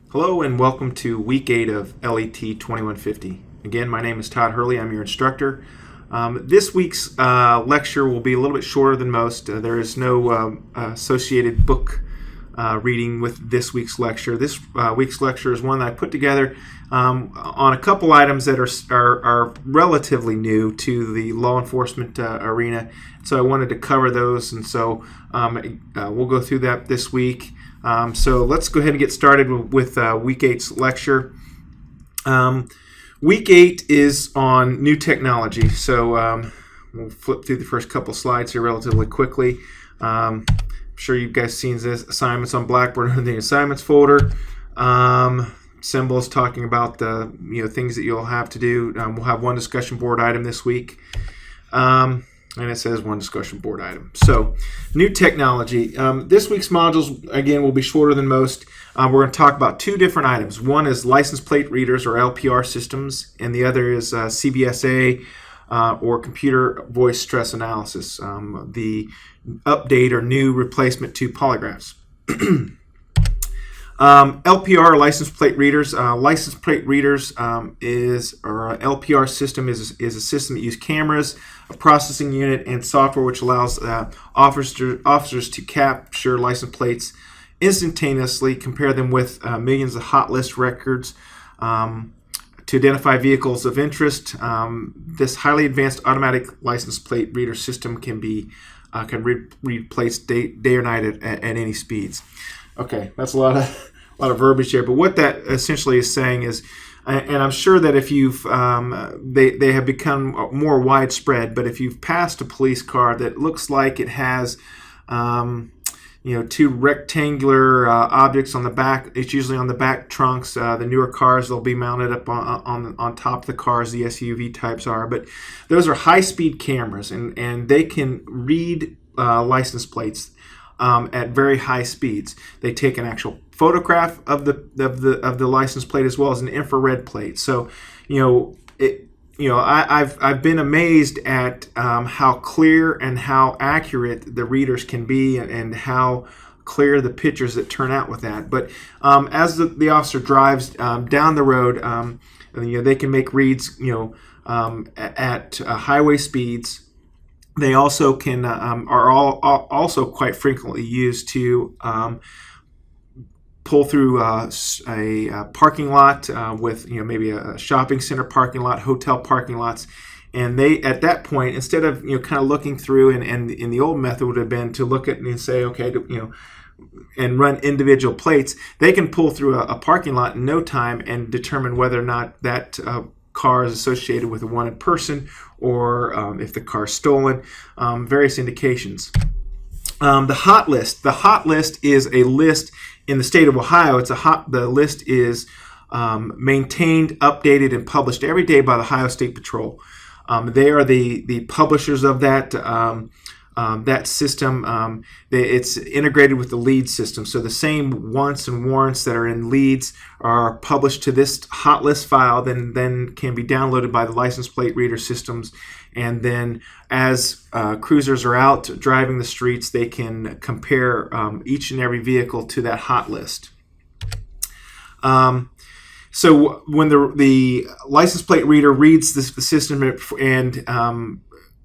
Hello and welcome to week 8 of LET 2150. Again, my name is Todd Hurley. I'm your instructor. This week's lecture will be a little bit shorter than most. There is no associated book reading with this week's lecture. This week's lecture is one that I put together on a couple items that are relatively new to the law enforcement arena. So I wanted to cover those, and so we'll go through that this week. So let's go ahead and get started with week 8's lecture. Week 8 is on new technology. So we'll flip through the first couple slides here relatively quickly. I'm sure you guys seen this assignments on Blackboard in the assignments folder. Symbols talking about the things that you'll have to do. We'll have one discussion board item this week. And it says one discussion board item. So, new technology. This week's modules, again, will be shorter than most. We're going to talk about two different items. One is license plate readers, or LPR systems, and the other is CBSA, or computer voice stress analysis, the update or new replacement to polygraphs. LPR, license plate readers. License plate readers or LPR system is a system that uses cameras, a processing unit, and software which allows officers to capture license plates instantaneously, compare them with millions of hot list records to identify vehicles of interest. This highly advanced automatic license plate reader system can read plates day or night at any speeds. Okay, that's a lot of verbiage here, but what that essentially is saying is, and I'm sure that if you've, they have become more widespread, but if you've passed a police car that looks like it has, two rectangular objects on the back, it's usually on the back trunks. The newer cars, they'll be mounted up on top of the cars, the SUV types are, but those are high-speed cameras, and they can read license plates at very high speeds. They take an actual photograph of the license plate as well as an infrared plate. So, I've been amazed at how clear and how accurate the readers can be, and how clear the pictures that turn out with that. But as the officer drives down the road, they can make reads, at highway speeds. They also can are also quite frequently used to pull through a parking lot with maybe a shopping center parking lot, hotel parking lots, and they at that point, instead of kind of looking through, and in the old method would have been to look at and say, okay, and run individual plates, they can pull through a parking lot in no time and determine whether or not that car is associated with a wanted person, or if the car is stolen, various indications. The hot list. The hot list is a list in the state of Ohio. The list is maintained, updated, and published every day by the Ohio State Patrol. They are the publishers of that system. It's integrated with the LEAD system. So the same wants and warrants that are in LEADs are published to this hot list file, then can be downloaded by the license plate reader systems. And then as cruisers are out driving the streets, they can compare each and every vehicle to that hot list. So when the license plate reader reads the system and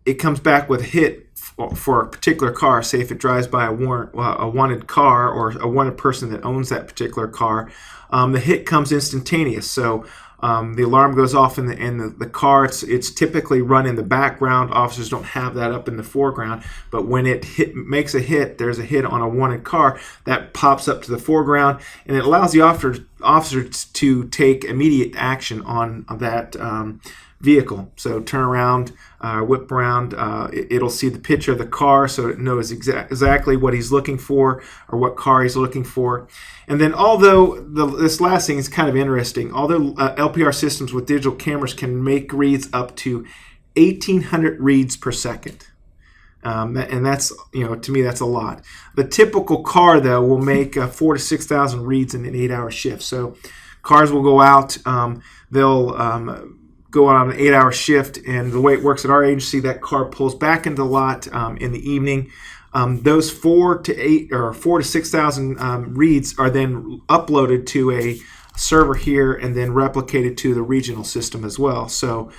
it comes back with a hit for a particular car, say if it drives by a wanted car or a wanted person that owns that particular car, the hit comes instantaneous. So the alarm goes off in the car. It's typically run in the background. Officers don't have that up in the foreground, but when it makes a hit, there's a hit on a wanted car, that pops up to the foreground, and it allows the officer to take immediate action on that vehicle. So turn around, whip around, it'll see the picture of the car, so it knows exactly what he's looking for, or what car he's looking for. And then although this last thing is kind of interesting, although LPR systems with digital cameras can make reads up to 1,800 reads per second. And that's, to me, that's a lot. The typical car, though, will make 4,000 to 6,000 reads in an 8-hour shift. So cars will go out, they'll go on an 8-hour shift, and the way it works at our agency, that car pulls back into the lot in the evening. Those 4 to 6,000 reads are then uploaded to a server here and then replicated to the regional system as well. So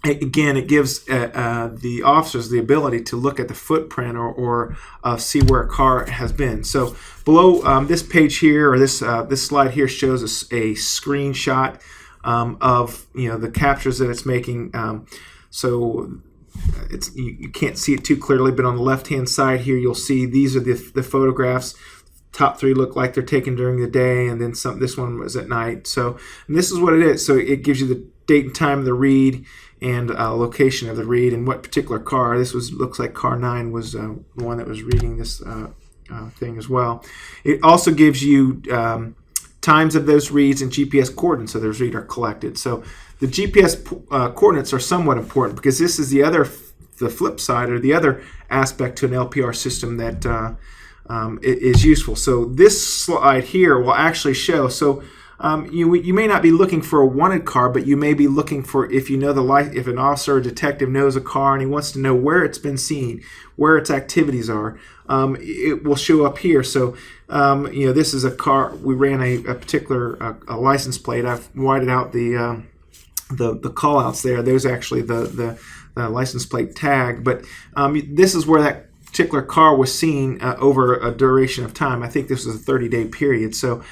again, it gives the officers the ability to look at the footprint or see where a car has been. So below this page here, or this slide here, shows us a screenshot of the captures that it's making. So it's you can't see it too clearly, but on the left-hand side here, you'll see these are the photographs. Top 3 look like they're taken during the day, and then this one was at night. So, and this is what it is. So it gives you the date and time of the read and location of the read and what particular car. This looks like car 9 was the one that was reading this thing as well. It also gives you times of those reads and GPS coordinates of those reads are collected. So the GPS coordinates are somewhat important because this is the flip side, or the other aspect to an LPR system that is useful. So this slide here will actually show. So you may not be looking for a wanted car, but you may be looking for, if if an officer or detective knows a car and he wants to know where it's been seen, where its activities are, it will show up here. So this is a car. We ran a particular a license plate. I've whited out the call outs there. There's actually the license plate tag, but this is where that particular car was seen over a duration of time. I think this was a 30-day period. So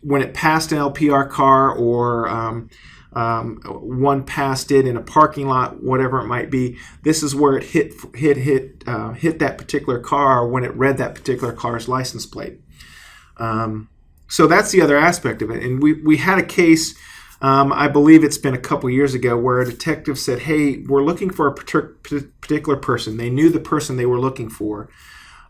when it passed an LPR car, or one passed it in a parking lot, whatever it might be, this is where it hit that particular car when it read that particular car's license plate. So that's the other aspect of it. And we had a case, I believe it's been a couple years ago, where a detective said, hey, we're looking for a particular person. They knew the person they were looking for,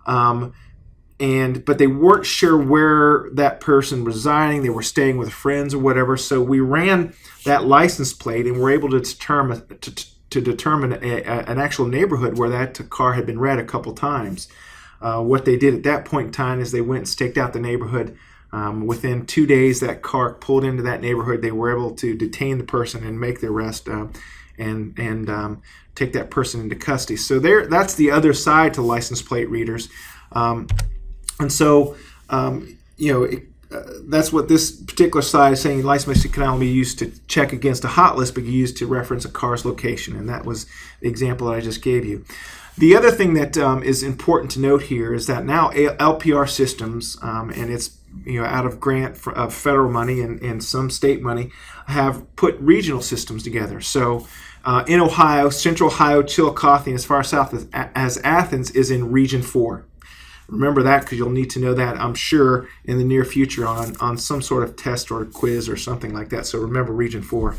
but they weren't sure where that person was residing. They were staying with friends or whatever. So we ran that license plate and were able to determine an actual neighborhood where that car had been read a couple times. What they did at that point in time is they went and staked out the neighborhood. Within 2 days, that car pulled into that neighborhood. They were able to detain the person and make the arrest and take that person into custody. So that's the other side to license plate readers. And so, that's what this particular side is saying. License plate can only be used to check against a hot list, but used to reference a car's location. And that was the example that I just gave you. The other thing that is important to note here is that now LPR Systems, and it's out of grant of federal money and some state money, have put regional systems together. So in Ohio, Central Ohio, Chillicothe, and as far south as Athens is in Region 4. Remember that, because you'll need to know that, I'm sure, in the near future on some sort of test or quiz or something like that. So remember Region 4.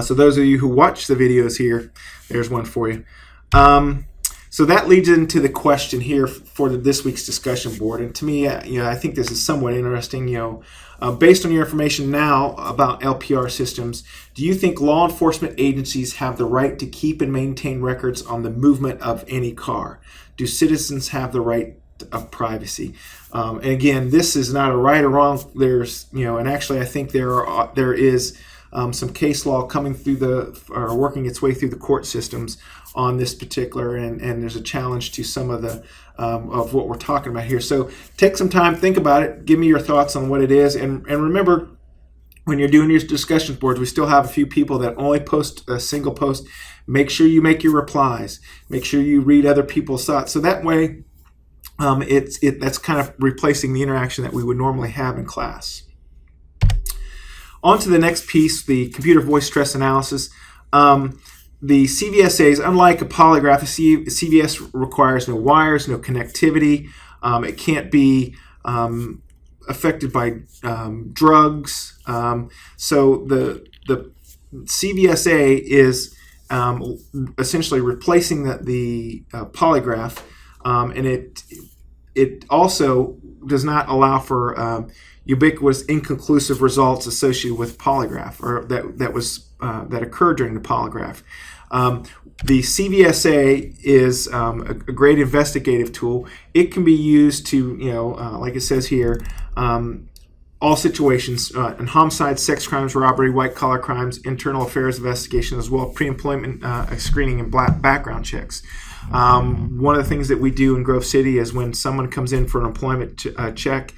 So those of you who watch the videos here, there's one for you. So that leads into the question here for this week's discussion board. And to me, I think this is somewhat interesting. Based on your information now about LPR systems, do you think law enforcement agencies have the right to keep and maintain records on the movement of any car? Do citizens have the right of privacy? And again, this is not a right or wrong. There's, and actually, I think there is some case law coming through or working its way through the court systems on this particular, and there's a challenge to some of the of what we're talking about here. So take some time, think about it, give me your thoughts on what it is, and remember, when you're doing your discussion boards, we still have a few people that only post a single post. Make sure you make your replies. Make sure you read other people's thoughts. So that way, that's kind of replacing the interaction that we would normally have in class. On to the next piece, the computer voice stress analysis. The CBSAs, unlike a polygraph, a CVS requires no wires, no connectivity. It can't be affected by drugs. So the CBSA is essentially replacing the polygraph, and it also does not allow for ubiquitous inconclusive results associated with polygraph, or that occurred during the polygraph. The CBSA is a great investigative tool. It can be used to, like it says here, all situations, in homicide, sex crimes, robbery, white-collar crimes, internal affairs investigation, as well as pre-employment screening and background checks. One of the things that we do in Grove City is when someone comes in for an employment check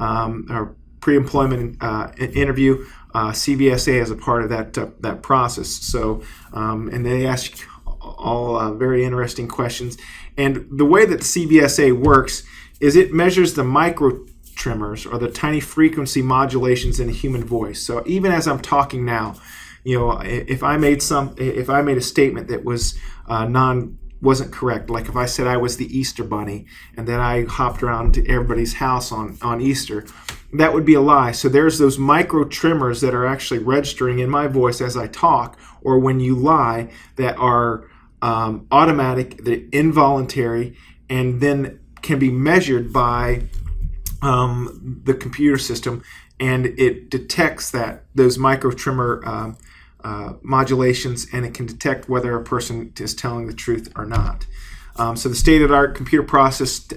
or pre-employment interview, CBSA is a part of that process. So, and they ask all very interesting questions. And the way that the CBSA works is it measures the micro tremors or the tiny frequency modulations in a human voice. So even as I'm talking now, if I made a statement that was wasn't correct, like if I said I was the Easter Bunny and then I hopped around to everybody's house on Easter, that would be a lie. So there's those micro tremors that are actually registering in my voice as I talk, or when you lie, that are automatic, they're involuntary, and then can be measured by the computer system, and it detects those micro tremor modulations, and it can detect whether a person is telling the truth or not. So the state-of-the-art computer processes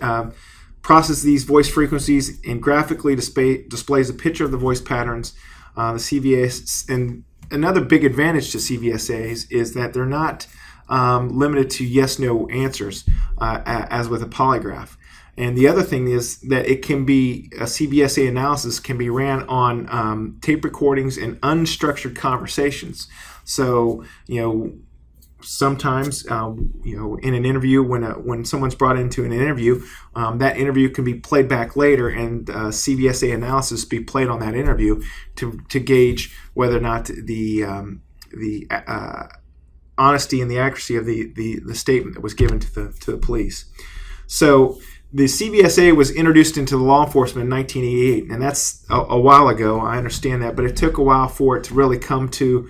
these voice frequencies and graphically displays a picture of the voice patterns. The CVS, and another big advantage to CVSAs is that they're not limited to yes/no answers as with a polygraph. And the other thing is that a CBSA analysis can be ran on tape recordings and unstructured conversations. So, sometimes, in an interview, when someone's brought into an interview, that interview can be played back later, and CBSA analysis be played on that interview to gauge whether or not the honesty and the accuracy of the statement that was given to the police. So the CBSA was introduced into law enforcement in 1988, and that's a while ago. I understand that, but it took a while for it to really come to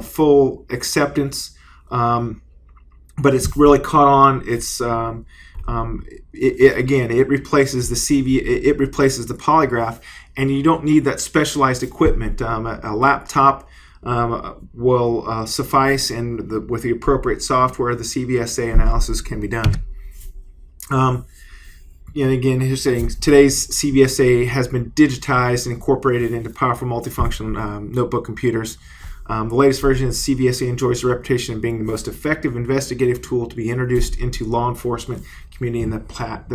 full acceptance. But it's really caught on. It's it replaces it replaces the polygraph, and you don't need that specialized equipment. A laptop will suffice, and with the appropriate software, the CBSA analysis can be done. And again, here's saying today's CBSA has been digitized and incorporated into powerful multifunction notebook computers. The latest version of CBSA enjoys a reputation of being the most effective investigative tool to be introduced into law enforcement community in the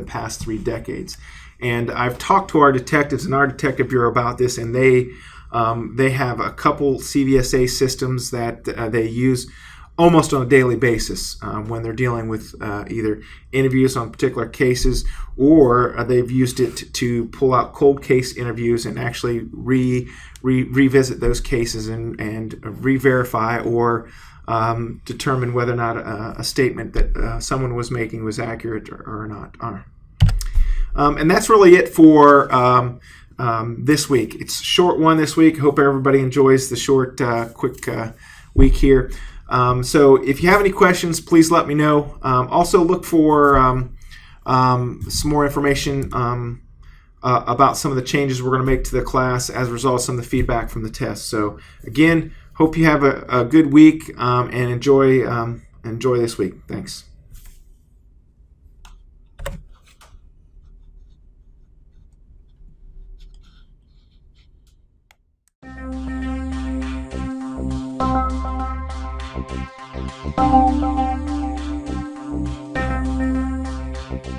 past 3 decades. And I've talked to our detectives in our detective bureau about this, and they have a couple CBSA systems that they use almost on a daily basis when they're dealing with either interviews on particular cases, or they've used it to pull out cold case interviews and actually revisit those cases and re-verify or determine whether or not a statement that someone was making was accurate or not. And that's really it for this week. It's a short one this week. Hope everybody enjoys the short, quick week here. So if you have any questions, please let me know. Also look for some more information about some of the changes we're going to make to the class as a result of some of the feedback from the test. So again, hope you have a good week and enjoy this week. Thanks. Thank you.